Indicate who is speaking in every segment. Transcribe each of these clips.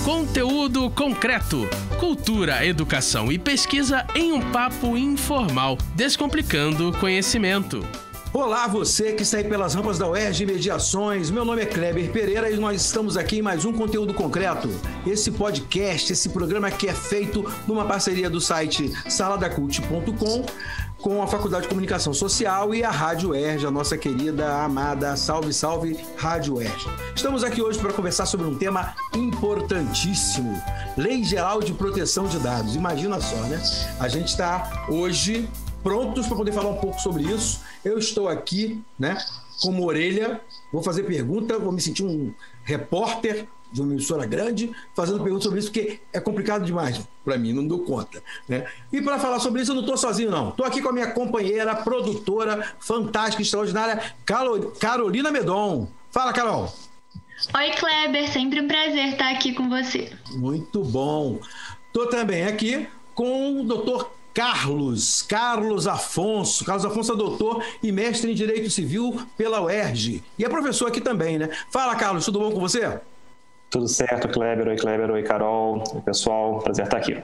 Speaker 1: Conteúdo concreto. Cultura, educação e pesquisa em um papo informal, descomplicando o conhecimento.
Speaker 2: Olá, você que está aí pelas rampas da UERJ Mediações. Meu nome é Kleber Pereira e nós estamos aqui em mais um Conteúdo Concreto. Esse podcast, esse programa que é feito numa parceria do site saladacult.com com a Faculdade de Comunicação Social e a Rádio UERJ, a nossa querida, amada, salve, salve, Rádio UERJ. Estamos aqui hoje para conversar sobre um tema importantíssimo, Lei Geral de Proteção de Dados. Imagina só, né? A gente está hoje prontos para poder falar um pouco sobre isso. Eu estou aqui, né, como orelha, vou fazer pergunta, vou me sentir um repórter de uma emissora grande, fazendo perguntas sobre isso, porque é complicado demais para mim, não dou conta, né? E para falar sobre isso, eu não estou sozinho, não. Estou aqui com a minha companheira, produtora, fantástica, extraordinária, Carolina Medon. Fala, Carol.
Speaker 3: Oi, Kleber, sempre um prazer estar aqui com você.
Speaker 2: Muito bom. Estou também aqui com o doutor Carlos Afonso. Carlos Afonso é doutor e mestre em Direito Civil pela UERJ. E é professor aqui também, né? Fala, Carlos, tudo bom com você?
Speaker 4: Tudo certo, Kleber. Oi, Carol. Oi, pessoal. Prazer estar aqui.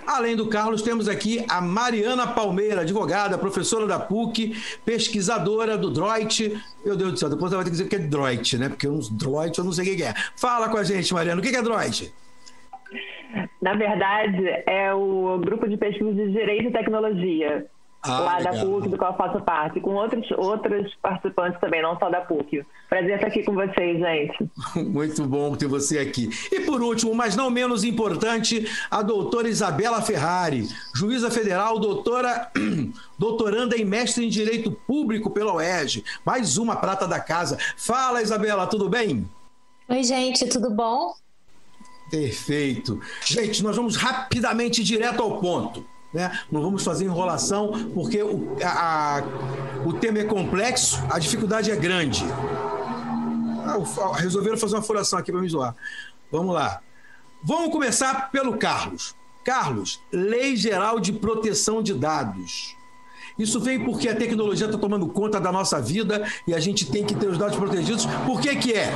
Speaker 2: Além do Carlos, temos aqui a Mariana Palmeira, advogada, professora da PUC, pesquisadora do Droit. Meu Deus do céu, depois ela vai ter que dizer que é Droit, né? Porque Droit eu não sei o que é. Fala com a gente, Mariana, o que é Droit?
Speaker 5: Na verdade, é o grupo de pesquisa de Direito e Tecnologia, lá
Speaker 2: legal.
Speaker 5: Da PUC, do qual eu faço parte, com outros participantes também, não só da PUC. Prazer estar aqui com vocês, gente.
Speaker 2: Muito bom ter você aqui. E por último, mas não menos importante, a doutora Isabela Ferrari, juíza federal, doutoranda e mestre em Direito Público pela UERJ. Mais uma prata da casa. Fala, Isabela, tudo bem?
Speaker 6: Oi, gente, tudo bom?
Speaker 2: Perfeito. Gente, nós vamos rapidamente direto ao ponto, né? Não vamos fazer enrolação, porque o tema é complexo, a dificuldade é grande. Resolveram fazer uma furação aqui para me zoar. Vamos lá. Vamos começar pelo Carlos. Carlos, Lei Geral de Proteção de Dados. Isso vem porque a tecnologia está tomando conta da nossa vida e a gente tem que ter os dados protegidos. Por que é?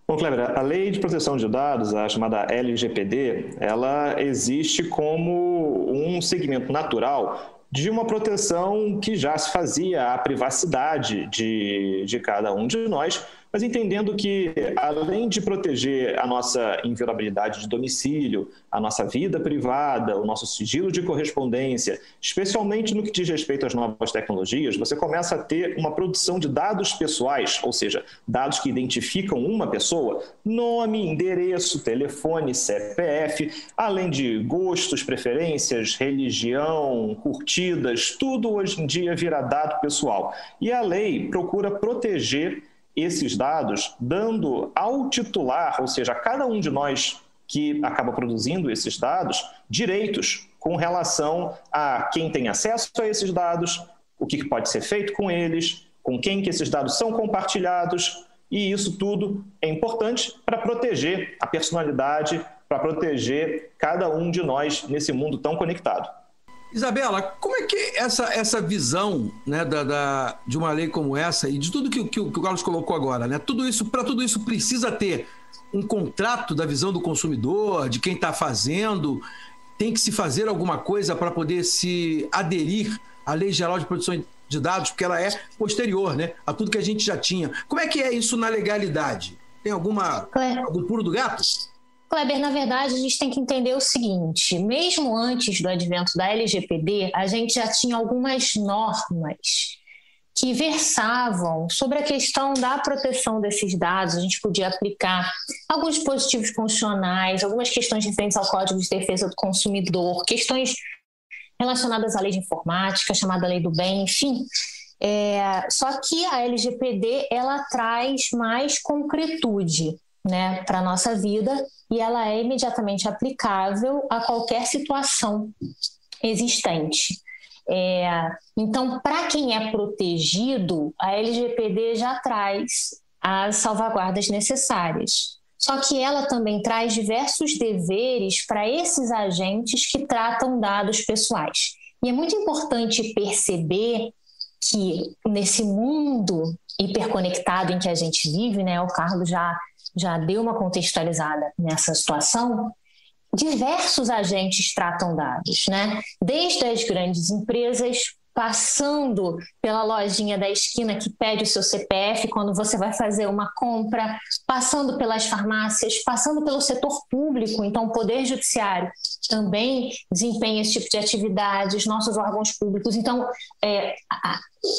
Speaker 4: Bom, Kleber, a Lei de Proteção de Dados, a chamada LGPD, ela existe como um segmento natural de uma proteção que já se fazia à privacidade de cada um de nós, mas entendendo que, além de proteger a nossa inviolabilidade de domicílio, a nossa vida privada, o nosso sigilo de correspondência, especialmente no que diz respeito às novas tecnologias, você começa a ter uma produção de dados pessoais, ou seja, dados que identificam uma pessoa, nome, endereço, telefone, CPF, além de gostos, preferências, religião, curtidas, tudo hoje em dia vira dado pessoal. E a lei procura proteger esses dados, dando ao titular, ou seja, a cada um de nós que acaba produzindo esses dados, direitos com relação a quem tem acesso a esses dados, o que pode ser feito com eles, com quem que esses dados são compartilhados, e isso tudo é importante para proteger a personalidade, para proteger cada um de nós nesse mundo tão conectado.
Speaker 2: Isabela, como é que essa visão, né, de uma lei como essa e de tudo que o Carlos colocou agora, né, para tudo isso precisa ter um contrato da visão do consumidor, de quem está fazendo, tem que se fazer alguma coisa para poder se aderir à Lei Geral de Proteção de Dados, porque ela é posterior, né, a tudo que a gente já tinha. Como é que é isso na legalidade? Tem algum pulo do gato?
Speaker 6: Kleber, na verdade, a gente tem que entender o seguinte, mesmo antes do advento da LGPD, a gente já tinha algumas normas que versavam sobre a questão da proteção desses dados. A gente podia aplicar alguns dispositivos constitucionais, algumas questões referentes ao Código de Defesa do Consumidor, questões relacionadas à lei de informática, chamada Lei do Bem, enfim. Só que a LGPD, ela traz mais concretude, né, para a nossa vida, e ela é imediatamente aplicável a qualquer situação existente. Então, para quem é protegido, a LGPD já traz as salvaguardas necessárias. Só que ela também traz diversos deveres para esses agentes que tratam dados pessoais. E é muito importante perceber que nesse mundo hiperconectado em que a gente vive, né, o Carlos já já deu uma contextualizada nessa situação, diversos agentes tratam dados, né? Desde as grandes empresas, passando pela lojinha da esquina que pede o seu CPF quando você vai fazer uma compra, passando pelas farmácias, passando pelo setor público. Então, o Poder Judiciário também desempenha esse tipo de atividades, nossos órgãos públicos. Então,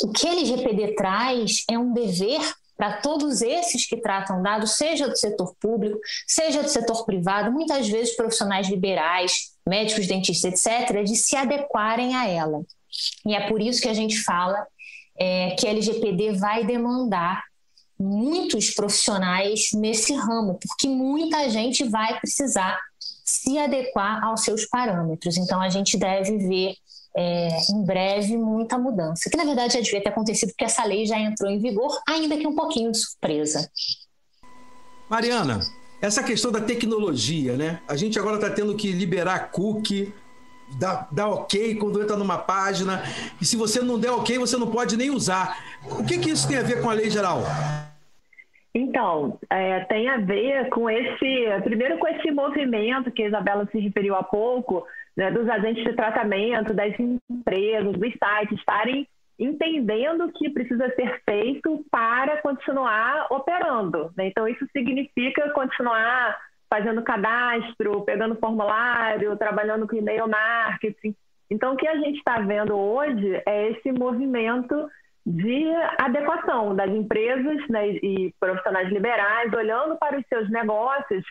Speaker 6: o que a LGPD traz é um dever para todos esses que tratam dados, seja do setor público, seja do setor privado, muitas vezes profissionais liberais, médicos, dentistas, etc., de se adequarem a ela. E é por isso que a gente fala que a LGPD vai demandar muitos profissionais nesse ramo, porque muita gente vai precisar se adequar aos seus parâmetros. Então, a gente deve ver em breve muita mudança, que na verdade já devia ter acontecido porque essa lei já entrou em vigor, ainda que um pouquinho de surpresa.
Speaker 2: Mariana, essa questão da tecnologia, né? A gente agora está tendo que liberar cookie, dar ok quando entra numa página, e se você não der ok, você não pode nem usar. O que isso tem a ver com a lei geral?
Speaker 5: Então, tem a ver com primeiro com esse movimento que a Isabela se referiu há pouco, né, dos agentes de tratamento, das empresas, dos sites, estarem entendendo o que precisa ser feito para continuar operando, né? Então, isso significa continuar fazendo cadastro, pegando formulário, trabalhando com e-mail marketing. Então, o que a gente está vendo hoje é esse movimento de adequação das empresas, né, e profissionais liberais, olhando para os seus negócios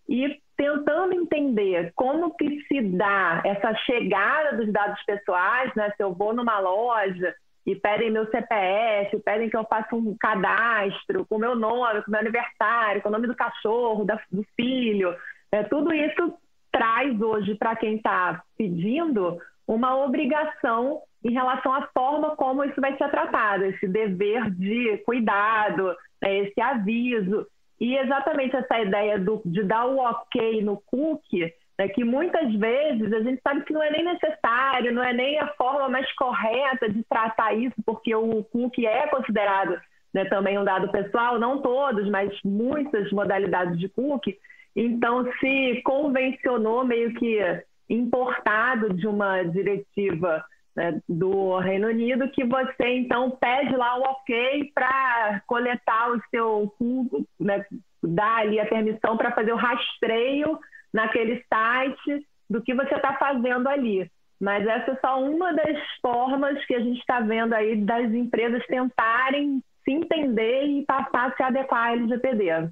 Speaker 5: e tentando entender como que se dá essa chegada dos dados pessoais, né? Se eu vou numa loja e pedem meu CPF, pedem que eu faça um cadastro com meu nome, com meu aniversário, com o nome do cachorro, do filho. Tudo isso traz hoje para quem está pedindo uma obrigação em relação à forma como isso vai ser tratado, esse dever de cuidado, esse aviso. E exatamente essa ideia de dar o ok no cookie, que muitas vezes a gente sabe que não é nem necessário, não é nem a forma mais correta de tratar isso, porque o cookie é considerado, né, também um dado pessoal, não todos, mas muitas modalidades de cookie. Então, se convencionou, meio que importado de uma diretiva, né, do Reino Unido, que você, então, pede lá o ok para coletar o seu cookie, né, dar ali a permissão para fazer o rastreio naquele site do que você está fazendo ali. Mas essa é só uma das formas que a gente está vendo aí das empresas tentarem se entender e passar a se adequar à LGPD.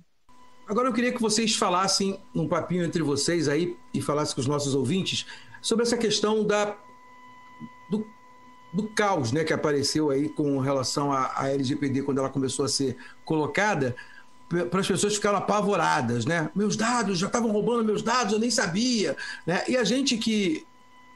Speaker 2: Agora eu queria que vocês falassem, num papinho entre vocês aí, e falassem com os nossos ouvintes, sobre essa questão do caos, né, que apareceu aí com relação à LGPD quando ela começou a ser colocada, para as pessoas ficaram apavoradas, né? Meus dados, já estavam roubando meus dados, eu nem sabia, né? E a gente que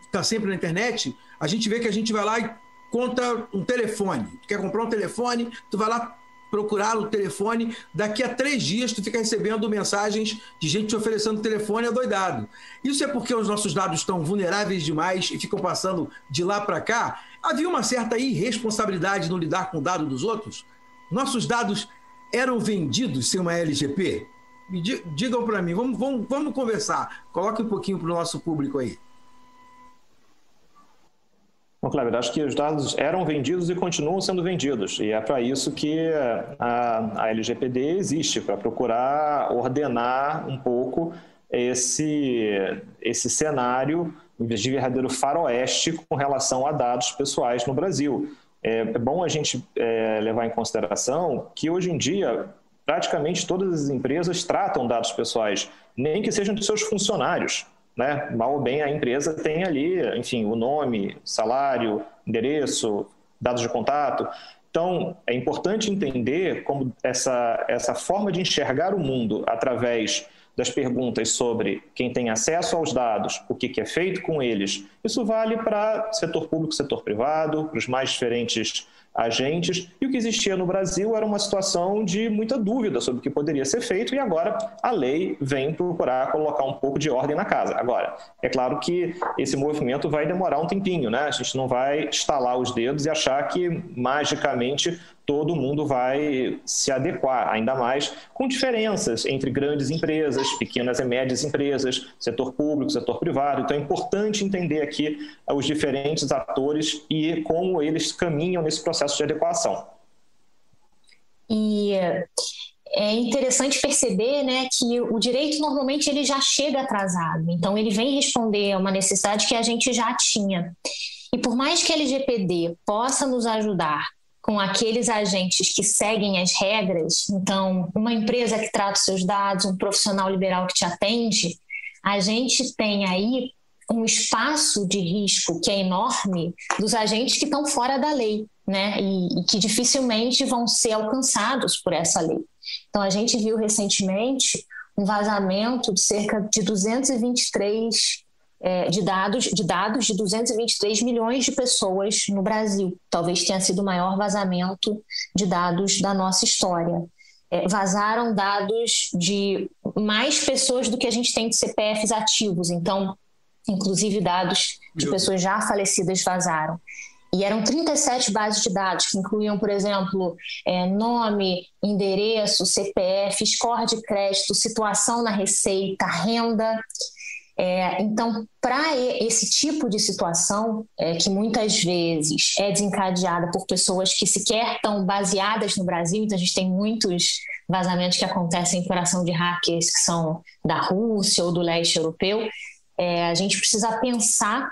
Speaker 2: está sempre na internet, a gente vê que a gente vai lá e conta um telefone. Tu quer comprar um telefone, tu vai lá procurar o telefone, daqui a 3 dias tu fica recebendo mensagens de gente te oferecendo telefone adoidado. Isso é porque os nossos dados estão vulneráveis demais e ficam passando de lá para cá? Havia uma certa irresponsabilidade no lidar com o dado dos outros? Nossos dados eram vendidos sem uma LGP? Digam para mim, vamos conversar. Coloque um pouquinho para o nosso público aí.
Speaker 4: Bom, Kleber, acho que os dados eram vendidos e continuam sendo vendidos. E é para isso que a LGPD existe, para procurar ordenar um pouco esse cenário de verdadeiro faroeste com relação a dados pessoais no Brasil. É bom a gente levar em consideração que, hoje em dia, praticamente todas as empresas tratam dados pessoais, nem que sejam dos seus funcionários, né? Mal ou bem a empresa tem ali, enfim, o nome, salário, endereço, dados de contato. Então, é importante entender como essa forma de enxergar o mundo através das perguntas sobre quem tem acesso aos dados, o que é feito com eles. Isso vale para setor público, setor privado, para os mais diferentes agentes. E o que existia no Brasil era uma situação de muita dúvida sobre o que poderia ser feito, e agora a lei vem procurar colocar um pouco de ordem na casa. Agora, é claro que esse movimento vai demorar um tempinho, né? A gente não vai estalar os dedos e achar que magicamente todo mundo vai se adequar, ainda mais com diferenças entre grandes empresas, pequenas e médias empresas, setor público, setor privado. Então é importante entender aqui os diferentes atores e como eles caminham nesse processo de adequação.
Speaker 6: E é interessante perceber, né, que o direito normalmente ele já chega atrasado, então ele vem responder a uma necessidade que a gente já tinha. E por mais que a LGPD possa nos ajudar com aqueles agentes que seguem as regras, então uma empresa que trata os seus dados, um profissional liberal que te atende, a gente tem aí um espaço de risco que é enorme dos agentes que estão fora da lei, né? E que dificilmente vão ser alcançados por essa lei. Então, a gente viu recentemente um vazamento de cerca de 223 de dados de 223 milhões de pessoas no Brasil. Talvez tenha sido o maior vazamento de dados da nossa história. Vazaram dados de mais pessoas do que a gente tem de CPFs ativos. Então, inclusive dados de pessoas já falecidas vazaram. E eram 37 bases de dados, que incluíam, por exemplo, nome, endereço, CPF, score de crédito, situação na receita, renda. Então, para esse tipo de situação, que muitas vezes é desencadeada por pessoas que sequer estão baseadas no Brasil, então a gente tem muitos vazamentos que acontecem em coração de hackers que são da Rússia ou do leste europeu, a gente precisa pensar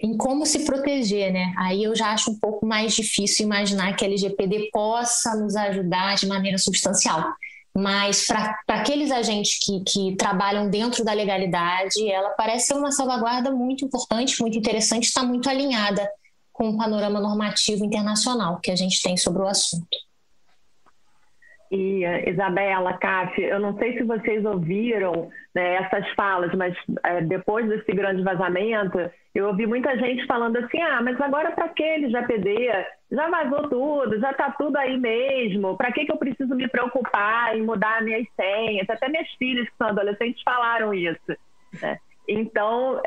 Speaker 6: em como se proteger, né? Aí eu já acho um pouco mais difícil imaginar que a LGPD possa nos ajudar de maneira substancial. Mas para aqueles agentes que trabalham dentro da legalidade, ela parece ser uma salvaguarda muito importante, muito interessante, está muito alinhada com o panorama normativo internacional que a gente tem sobre o assunto.
Speaker 5: E, Isabela, Cássio, eu não sei se vocês ouviram, né, essas falas, mas depois desse grande vazamento, eu ouvi muita gente falando assim, mas agora para que LGPD? Já vazou tudo, já está tudo aí mesmo, para que eu preciso me preocupar em mudar minhas senhas? Até minhas filhas que são adolescentes falaram isso, né? Então,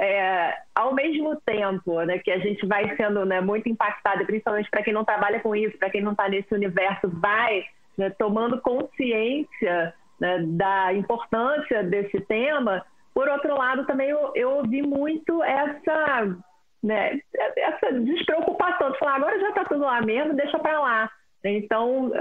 Speaker 5: ao mesmo tempo, né, que a gente vai sendo, né, muito impactado, principalmente para quem não trabalha com isso, para quem não está nesse universo, vai, né, tomando consciência, né, da importância desse tema. Por outro lado, também eu ouvi muito essa despreocupação de falar, agora já está tudo lá mesmo, deixa para lá. Então,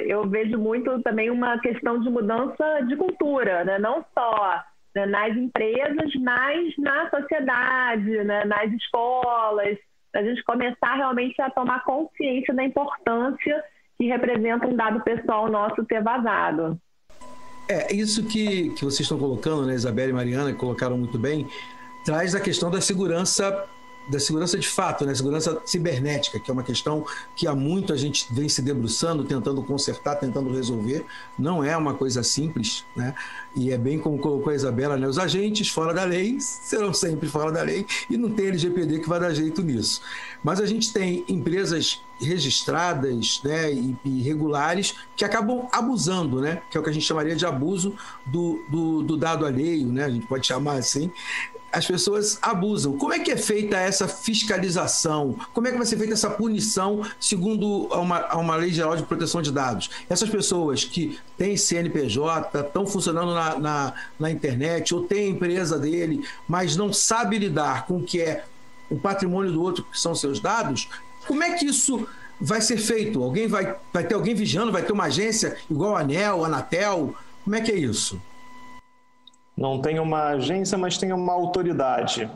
Speaker 5: eu vejo muito também uma questão de mudança de cultura, né, não só, né, nas empresas, mas na sociedade, né, nas escolas, a gente começar realmente a tomar consciência da importância que representa um dado pessoal nosso ter vazado.
Speaker 2: Isso que vocês estão colocando, né, Isabela e Mariana, que colocaram muito bem, traz a questão da segurança de fato, né? Segurança cibernética, que é uma questão que há muito a gente vem se debruçando, tentando consertar, tentando resolver. Não é uma coisa simples, né? E é bem como colocou a Isabela, né? Os agentes fora da lei serão sempre fora da lei e não tem LGPD que vai dar jeito nisso. Mas a gente tem empresas registradas, né, e regulares que acabam abusando, né? Que é o que a gente chamaria de abuso do dado alheio, né? A gente pode chamar assim. As pessoas abusam. Como é que é feita essa fiscalização? Como é que vai ser feita essa punição segundo uma lei geral de proteção de dados? Essas pessoas que têm CNPJ, estão funcionando na internet ou têm a empresa dele, mas não sabe lidar com o que é o patrimônio do outro, que são seus dados, como é que isso vai ser feito? Alguém vai ter alguém vigiando? Vai ter uma agência igual a ANEEL, a Anatel? Como é que é isso?
Speaker 4: Não tem uma agência, mas tem uma autoridade,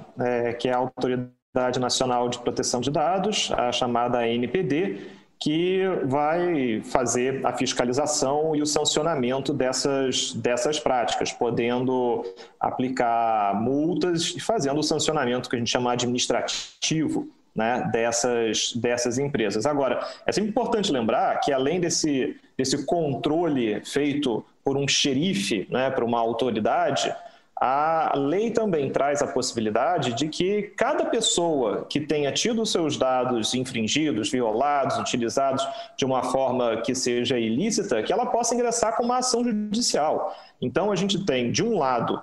Speaker 4: que é a Autoridade Nacional de Proteção de Dados, a chamada ANPD, que vai fazer a fiscalização e o sancionamento dessas práticas, podendo aplicar multas e fazendo o sancionamento que a gente chama administrativo, né, dessas empresas. Agora, é sempre importante lembrar que, além desse controle feito por um xerife, né, por uma autoridade, a lei também traz a possibilidade de que cada pessoa que tenha tido os seus dados infringidos, violados, utilizados de uma forma que seja ilícita, que ela possa ingressar com uma ação judicial. Então, a gente tem, de um lado,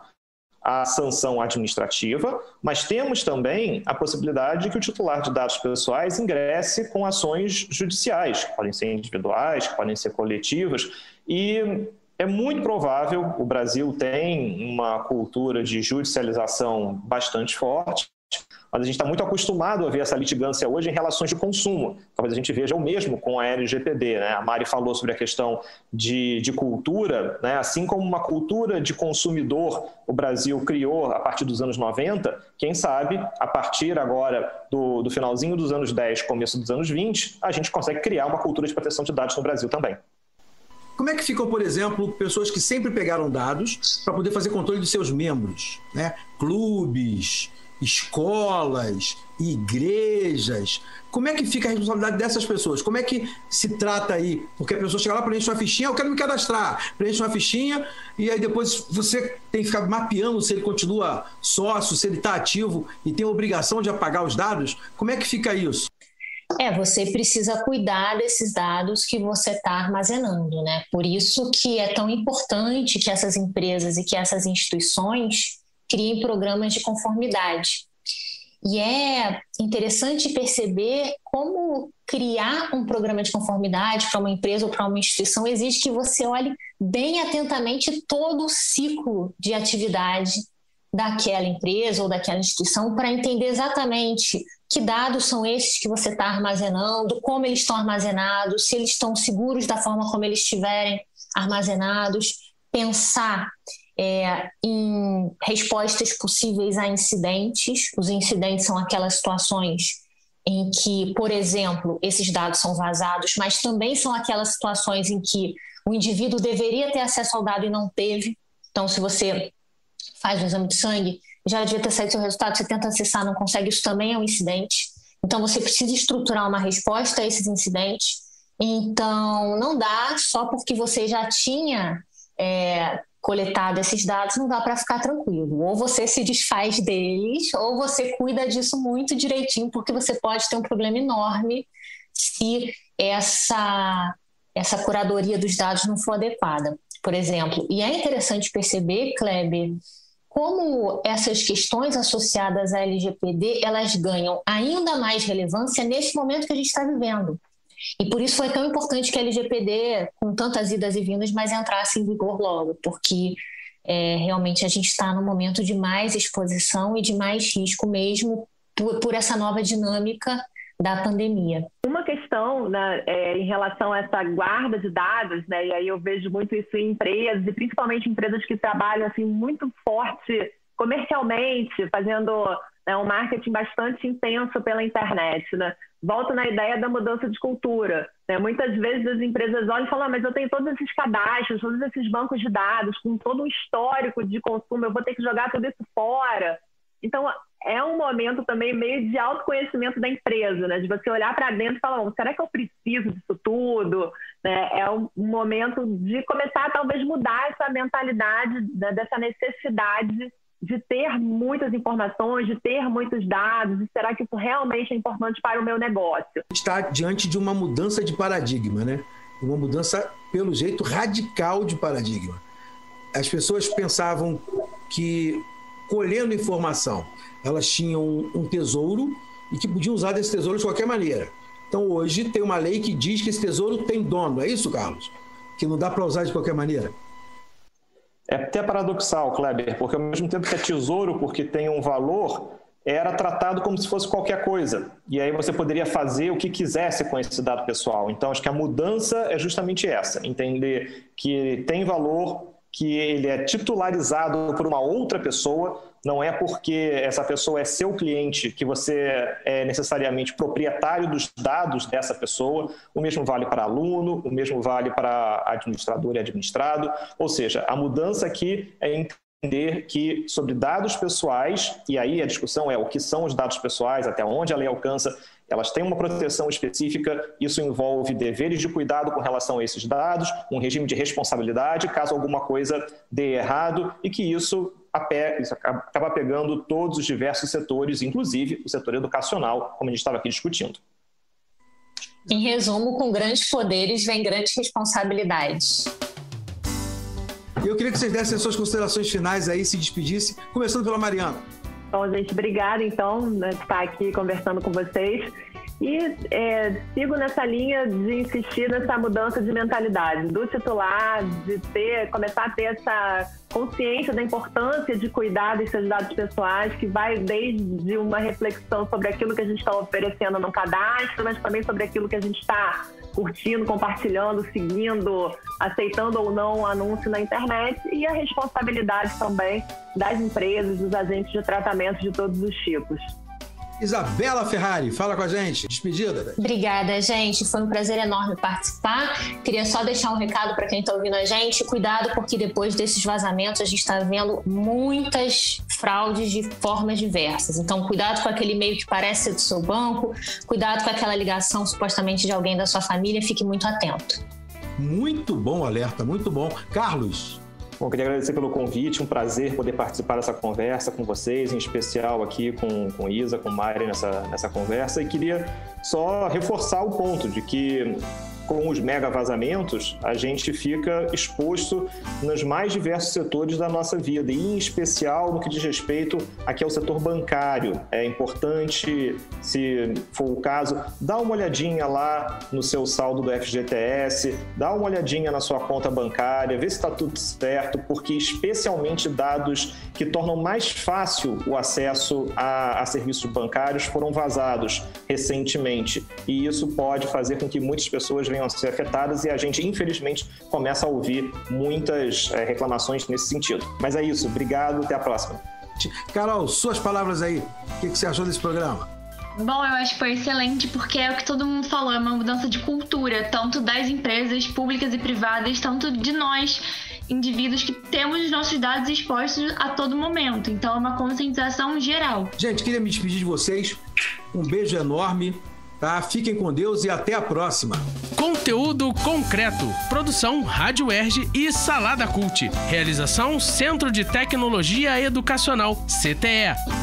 Speaker 4: a sanção administrativa, mas temos também a possibilidade de que o titular de dados pessoais ingresse com ações judiciais, que podem ser individuais, que podem ser coletivas, e é muito provável, o Brasil tem uma cultura de judicialização bastante forte, mas a gente está muito acostumado a ver essa litigância hoje em relações de consumo. Talvez a gente veja o mesmo com a LGPD, né? A Mari falou sobre a questão de cultura, né? Assim como uma cultura de consumidor o Brasil criou a partir dos anos 90, quem sabe, a partir agora do finalzinho dos anos 10, começo dos anos 20, a gente consegue criar uma cultura de proteção de dados no Brasil também.
Speaker 2: Como é que ficam, por exemplo, pessoas que sempre pegaram dados para poder fazer controle dos seus membros, né? Clubes, escolas, igrejas. Como é que fica a responsabilidade dessas pessoas? Como é que se trata aí? Porque a pessoa chega lá, preenche uma fichinha, eu quero me cadastrar. Preenche uma fichinha e aí depois você tem que ficar mapeando se ele continua sócio, se ele está ativo e tem a obrigação de apagar os dados. Como é que fica isso?
Speaker 6: Você precisa cuidar desses dados que você está armazenando, né? Por isso que é tão importante que essas empresas e que essas instituições criem programas de conformidade. E é interessante perceber como criar um programa de conformidade para uma empresa ou para uma instituição exige que você olhe bem atentamente todo o ciclo de atividade daquela empresa ou daquela instituição para entender exatamente que dados são esses que você está armazenando, como eles estão armazenados, se eles estão seguros da forma como eles estiverem armazenados, pensar em respostas possíveis a incidentes. Os incidentes são aquelas situações em que, por exemplo, esses dados são vazados, mas também são aquelas situações em que o indivíduo deveria ter acesso ao dado e não teve. Então, se você faz um exame de sangue, já devia ter saído seu resultado, você tenta acessar, não consegue, isso também é um incidente. Então, você precisa estruturar uma resposta a esses incidentes. Então, não dá só porque você já tinha coletado esses dados, não dá para ficar tranquilo. Ou você se desfaz deles, ou você cuida disso muito direitinho, porque você pode ter um problema enorme se essa curadoria dos dados não for adequada, por exemplo. E é interessante perceber, Kleber, como essas questões associadas à LGPD, elas ganham ainda mais relevância nesse momento que a gente está vivendo. E por isso foi tão importante que a LGPD, com tantas idas e vindas, mas entrasse em vigor logo, porque realmente a gente está num momento de mais exposição e de mais risco mesmo por essa nova dinâmica da pandemia. Uma questão, né, em relação a essa guarda de dados, né, e aí eu vejo muito isso em empresas, e principalmente empresas que trabalham assim, muito forte comercialmente, fazendo um marketing bastante intenso pela internet, né? Volto na ideia da mudança de cultura, né? Muitas vezes as empresas olham e falam, mas eu tenho todos esses cadastros, todos esses bancos de dados, com todo um histórico de consumo, eu vou ter que jogar tudo isso fora. Então, é um momento também meio de autoconhecimento da empresa, né? De você olhar para dentro e falar, será que eu preciso disso tudo? Né? É um momento de começar a talvez mudar essa mentalidade, né? Dessa necessidade de ter muitas informações, de ter muitos dados, e será que isso realmente é importante para o meu negócio?
Speaker 2: A gente está diante de uma mudança de paradigma, né? Uma mudança, pelo jeito, radical de paradigma. As pessoas pensavam que, colhendo informação, elas tinham um tesouro e que podiam usar desse tesouro de qualquer maneira. Então, hoje, tem uma lei que diz que esse tesouro tem dono. É isso, Carlos? Que não dá para usar de qualquer maneira?
Speaker 4: É até paradoxal, Kleber, porque ao mesmo tempo que é tesouro porque tem um valor, era tratado como se fosse qualquer coisa. E aí você poderia fazer o que quisesse com esse dado pessoal. Então, acho que a mudança é justamente essa, entender que ele tem valor, que ele é titularizado por uma outra pessoa, não é porque essa pessoa é seu cliente que você é necessariamente proprietário dos dados dessa pessoa. O mesmo vale para aluno, o mesmo vale para administrador e administrado. Ou seja, a mudança aqui é entender que sobre dados pessoais, e aí a discussão é o que são os dados pessoais, até onde a lei alcança, elas têm uma proteção específica, isso envolve deveres de cuidado com relação a esses dados, um regime de responsabilidade caso alguma coisa dê errado, e que isso acaba pegando todos os diversos setores, inclusive o setor educacional, como a gente estava aqui discutindo.
Speaker 6: Em resumo, com grandes poderes vem grandes responsabilidades.
Speaker 2: E eu queria que vocês dessem as suas considerações finais aí, se despedissem, começando pela Mariana.
Speaker 5: Bom, gente, obrigada, então, né, de estar aqui conversando com vocês. E sigo nessa linha de insistir nessa mudança de mentalidade do titular, de começar a ter essa consciência da importância de cuidar dos seus dados pessoais, que vai desde uma reflexão sobre aquilo que a gente está oferecendo no cadastro, mas também sobre aquilo que a gente está curtindo, compartilhando, seguindo, aceitando ou não o anúncio na internet, e a responsabilidade também das empresas, dos agentes de tratamento de todos os tipos.
Speaker 2: Isabela Ferrari, fala com a gente. Despedida.
Speaker 6: Obrigada, gente. Foi um prazer enorme participar. Queria só deixar um recado para quem está ouvindo a gente. Cuidado, porque depois desses vazamentos a gente está vendo muitas fraudes de formas diversas. Então, cuidado com aquele e-mail que parece ser do seu banco. Cuidado com aquela ligação supostamente de alguém da sua família. Fique muito atento.
Speaker 2: Muito bom o alerta, muito bom. Carlos.
Speaker 4: Bom, queria agradecer pelo convite, um prazer poder participar dessa conversa com vocês, em especial aqui com Isa, com Mari nessa conversa, e queria só reforçar o ponto de que com os mega vazamentos, a gente fica exposto nos mais diversos setores da nossa vida, e em especial no que diz respeito aqui ao setor bancário. É importante, se for o caso, dar uma olhadinha lá no seu saldo do FGTS, dar uma olhadinha na sua conta bancária, ver se está tudo certo, porque especialmente dados que tornam mais fácil o acesso a serviços bancários foram vazados recentemente, e isso pode fazer com que muitas pessoas venham a ser afetadas, e a gente, infelizmente, começa a ouvir muitas reclamações nesse sentido. Mas é isso, obrigado, até a próxima.
Speaker 2: Carol, suas palavras aí, o que você achou desse programa?
Speaker 3: Bom, eu acho que foi excelente, porque é o que todo mundo falou, é uma mudança de cultura, tanto das empresas públicas e privadas, tanto de nós, indivíduos que temos os nossos dados expostos a todo momento. Então é uma conscientização geral.
Speaker 2: Gente, queria me despedir de vocês. Um beijo enorme, tá? Fiquem com Deus e até a próxima.
Speaker 1: Conteúdo concreto. Produção Rádio UERJ e Salada Cult. Realização Centro de Tecnologia Educacional, CTE.